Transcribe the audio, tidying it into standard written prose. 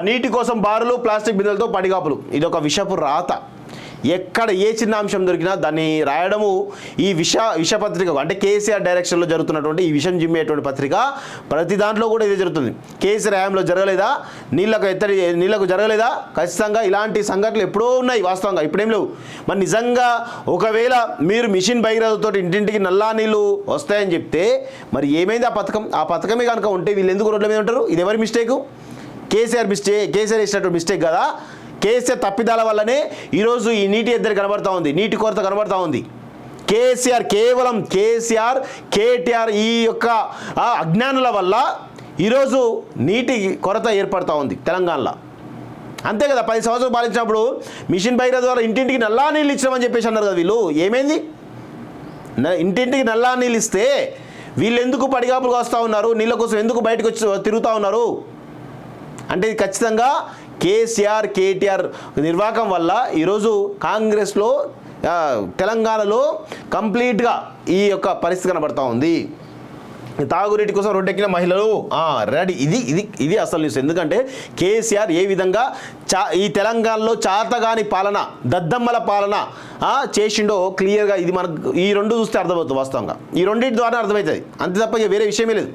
నీటి కోసం బారులు, ప్లాస్టిక్ బిందెలతో పడిగాపులు. ఇది ఒక విషపు రాత. ఎక్కడ ఏ చిన్న అంశం దొరికినా దాన్ని రాయడము ఈ విషపత్రిక అంటే కేసీఆర్ డైరెక్షన్లో జరుగుతున్నటువంటి ఈ విషం జిమ్మేటువంటి పత్రిక ప్రతి దాంట్లో కూడా ఇదే జరుగుతుంది. కేసీఆర్ హయాంలో జరగలేదా? నీళ్లకు జరగలేదా? ఖచ్చితంగా ఇలాంటి సంఘటనలు ఎప్పుడో ఉన్నాయి వాస్తవంగా, ఇప్పుడేం లేవు. మరి నిజంగా ఒకవేళ మీరు మిషన్ భగీరథతో ఇంటింటికి నల్లా నీళ్ళు వస్తాయని చెప్తే మరి ఏమైంది ఆ పథకం? ఆ పథకమే కనుక ఉంటే వీళ్ళు ఎందుకు రోడ్ల మీద ఉంటారు? ఇది ఎవరి మిస్టేకు? కేసీఆర్ ఇచ్చినటువంటి మిస్టేక్ కదా. కేసీఆర్ తప్పిదాల వల్లనే ఈరోజు ఈ నీటి ఎద్దడి కనబడతా ఉంది, నీటి కొరత కనబడతా ఉంది. కేవలం కేసీఆర్, కేటీఆర్ ఈ యొక్క అజ్ఞానుల వల్ల ఈరోజు నీటి కొరత ఏర్పడతా ఉంది తెలంగాణలో. అంతే కదా, 10 సంవత్సరాలు పాలించినప్పుడు మిషన్ భగీరథ ద్వారా ఇంటింటికి నల్లా నీళ్ళు ఇచ్చామని చెప్పేసి అన్నారు కదా వీళ్ళు. ఏమైంది? ఇంటింటికి నల్లా నీళ్ళు ఇస్తే వీళ్ళు ఎందుకు పడిగాపులుగా వస్తూ ఉన్నారు? నీళ్ళ కోసం ఎందుకు బయటకు వచ్చి తిరుగుతూ ఉన్నారు? అంటే ఇది ఖచ్చితంగా కేసీఆర్, కేటీఆర్ నిర్వాహకం వల్ల ఈరోజు కాంగ్రెస్లో తెలంగాణలో కంప్లీట్గా ఈ యొక్క పరిస్థితి కనబడతా ఉంది. తాగునీటి కోసం రోడ్డెక్కిన మహిళలు రెడీ. ఇది అసలు న్యూస్. ఎందుకంటే కేసీఆర్ ఏ విధంగా ఈ తెలంగాణలో చాతగాని పాలన, దద్దమ్మల పాలన చేసిండో క్లియర్గా ఇది మనకు ఈ రెండు చూస్తే అర్థమవుతుంది వాస్తవంగా. ఈ రెండింటి ద్వారా అర్థమవుతుంది, అంతే తప్ప వేరే విషయమే లేదు.